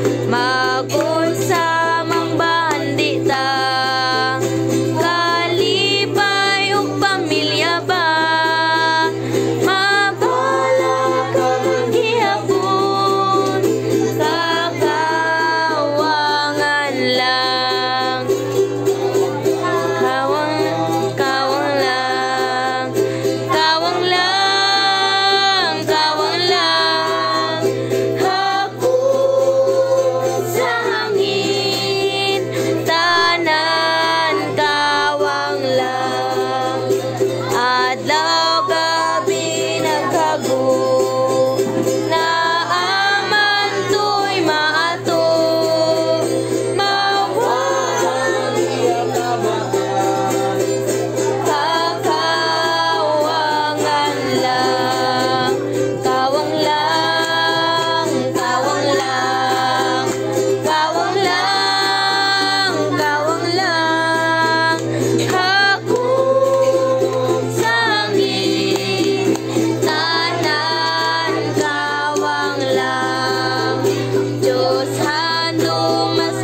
Magunsa mang bahandi ta, kalipay ug pamilya ba, mabala kang gihapon, kakawangan lang. Kawang lang, kawang lang, kawang lang. Hapon sa hangin, tanan kawang lang. Adlaw gabi naghago, naaman to'y maato, mawang kakawangan lang. Kawang lang, kawang lang, kawang lang, kawang lang. Hapon sa hangin, tanan kawang lang. Diyos handong mas